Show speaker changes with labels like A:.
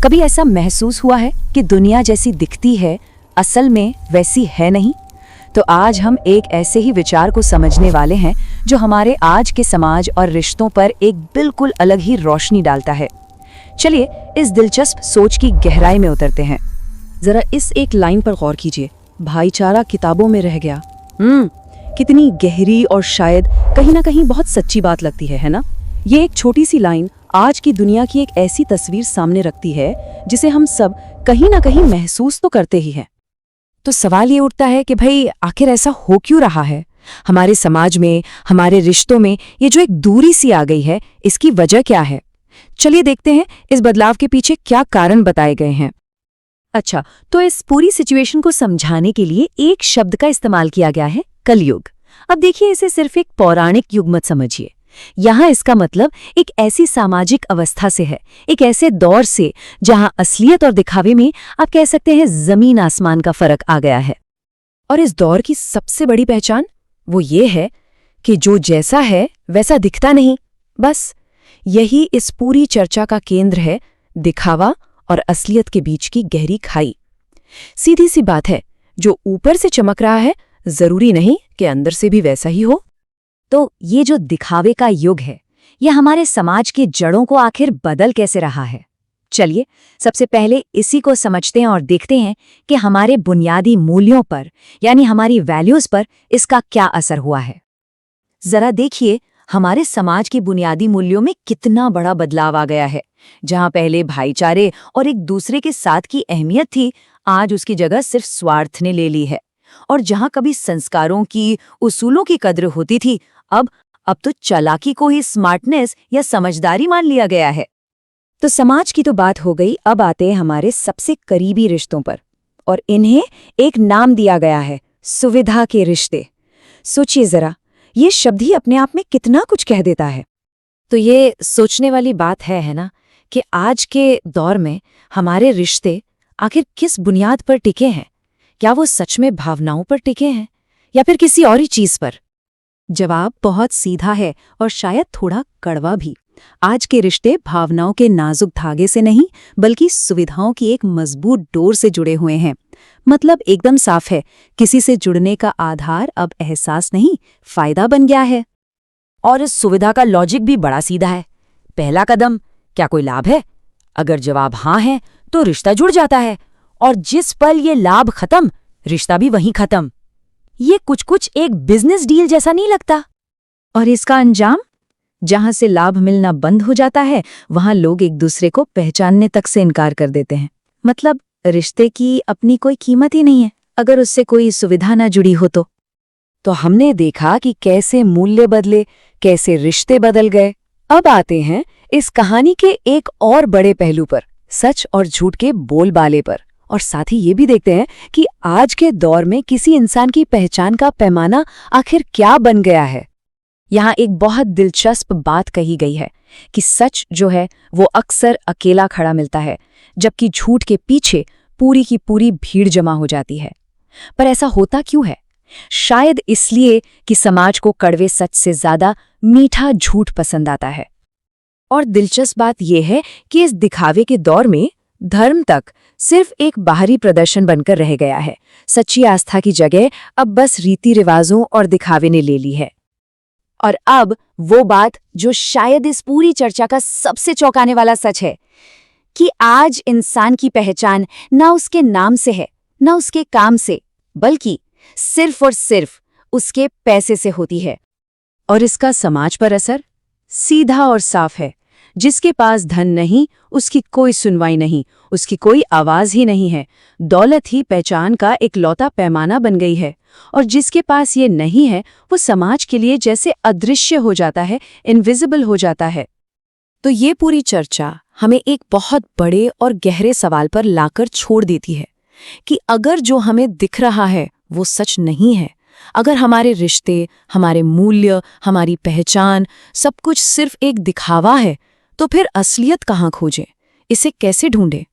A: कभी ऐसा महसूस हुआ है कि दुनिया जैसी दिखती है असल में वैसी है नहीं? तो आज हम एक ऐसे ही विचार को समझने वाले हैं जो हमारे आज के समाज और रिश्तों पर एक बिल्कुल अलग ही रोशनी डालता है। चलिए इस दिलचस्प सोच की गहराई में उतरते हैं।
B: जरा इस एक लाइन पर गौर कीजिए, भाईचारा किताबों में रह गया। कितनी गहरी और शायद कहीं ना कहीं बहुत सच्ची बात लगती है ना? ये एक छोटी सी लाइन आज की दुनिया की एक ऐसी तस्वीर सामने रखती है जिसे हम सब कहीं ना कहीं महसूस तो करते ही हैं।
A: तो सवाल ये उठता है कि भाई आखिर ऐसा हो क्यों रहा है? हमारे समाज में, हमारे रिश्तों में ये जो एक दूरी सी आ गई है, इसकी वजह क्या है? चलिए देखते हैं इस बदलाव के पीछे क्या कारण बताए गए हैं। अच्छा, तो इस पूरी सिचुएशन को समझाने के लिए एक शब्द का इस्तेमाल किया गया है, कलयुग। अब देखिए, इसे सिर्फ एक पौराणिक युग मत समझिए। यहाँ इसका मतलब एक ऐसी सामाजिक अवस्था से है, एक ऐसे दौर से जहाँ असलियत और दिखावे में आप कह सकते हैं जमीन आसमान का फर्क आ गया है। और इस दौर की सबसे बड़ी पहचान वो ये है कि जो जैसा है वैसा दिखता नहीं। बस यही इस पूरी चर्चा का केंद्र है, दिखावा और असलियत के बीच की गहरी खाई। सीधी सी बात है, जो ऊपर से चमक रहा है जरूरी नहीं कि अंदर से भी वैसा ही हो। तो ये जो दिखावे का युग है, ये हमारे समाज की जड़ों को आखिर बदल कैसे रहा है? चलिए सबसे पहले इसी को समझते हैं और देखते हैं कि हमारे बुनियादी मूल्यों पर, यानी हमारी वैल्यूज पर इसका क्या असर हुआ है। जरा देखिए, हमारे समाज के बुनियादी मूल्यों में कितना बड़ा बदलाव आ गया है। जहां पहले भाईचारे और एक दूसरे के साथ की अहमियत थी, आज उसकी जगह सिर्फ स्वार्थ ने ले ली है। और जहां कभी संस्कारों की, उसूलों की कद्र होती थी, अब तो चालाकी को ही स्मार्टनेस या समझदारी मान लिया गया है। तो समाज की तो बात हो गई, अब आते हैं हमारे सबसे करीबी रिश्तों पर, और इन्हें एक नाम दिया गया है, सुविधा के रिश्ते। सोचिए जरा, ये शब्द ही अपने आप में कितना कुछ कह देता है। तो ये सोचने वाली बात है ना, कि आज के दौर में हमारे रिश्ते आखिर किस बुनियाद पर टिके हैं? क्या वो सच में भावनाओं पर टिके हैं या फिर किसी और ही चीज पर? जवाब बहुत सीधा है और शायद थोड़ा कड़वा भी। आज के रिश्ते भावनाओं के नाजुक धागे से नहीं, बल्कि सुविधाओं की एक मजबूत डोर से जुड़े हुए हैं। मतलब एकदम साफ है, किसी से जुड़ने का आधार अब एहसास नहीं, फायदा बन गया है। और इस सुविधा का लॉजिक भी बड़ा सीधा है। पहला कदम, क्या कोई लाभ है? अगर जवाब हाँ है तो रिश्ता जुड़ जाता है, और जिस पल ये लाभ खत्म, रिश्ता भी वहीं खत्म। ये कुछ एक बिजनेस डील जैसा नहीं लगता? और इसका अंजाम, जहां से लाभ मिलना बंद हो जाता है, वहां लोग एक दूसरे को पहचानने तक से इनकार कर देते हैं। मतलब रिश्ते की अपनी कोई कीमत ही नहीं है अगर उससे कोई सुविधा ना जुड़ी हो तो हमने देखा कि कैसे मूल्य बदले, कैसे रिश्ते बदल गए। अब आते हैं इस कहानी के एक और बड़े पहलू पर, सच और झूठ के बोलबाले पर। और साथ ही ये भी देखते हैं कि आज के दौर में किसी इंसान की पहचान का पैमाना आखिर क्या बन गया है। यहाँ एक बहुत दिलचस्प बात कही गई है कि सच जो है वो अक्सर अकेला खड़ा मिलता है, जबकि झूठ के पीछे पूरी की पूरी भीड़ जमा हो जाती है। पर ऐसा होता क्यों है? शायद इसलिए कि समाज को कड़वे सच से ज्यादा मीठा झूठ पसंद आता है। और दिलचस्प बात यह है कि इस दिखावे के दौर में धर्म तक सिर्फ एक बाहरी प्रदर्शन बनकर रह गया है। सच्ची आस्था की जगह अब बस रीति रिवाजों और दिखावे ने ले ली है। और अब वो बात जो शायद इस पूरी चर्चा का सबसे चौंकाने वाला सच है, कि आज इंसान की पहचान ना उसके नाम से है, ना उसके काम से, बल्कि सिर्फ और सिर्फ उसके पैसे से होती है। और इसका समाज पर असर सीधा और साफ है। जिसके पास धन नहीं, उसकी कोई सुनवाई नहीं, उसकी कोई आवाज ही नहीं है। दौलत ही पहचान का एक लौता पैमाना बन गई है। और जिसके पास ये नहीं है, वो समाज के लिए जैसे अदृश्य हो जाता है, इनविजिबल हो जाता है। तो ये पूरी चर्चा हमें एक बहुत बड़े और गहरे सवाल पर लाकर छोड़ देती है कि अगर जो हमें दिख रहा है वो सच नहीं है, अगर हमारे रिश्ते, हमारे मूल्य, हमारी पहचान, सब कुछ सिर्फ एक दिखावा है, तो फिर असलियत कहाँ खोजें? इसे कैसे ढूंढें?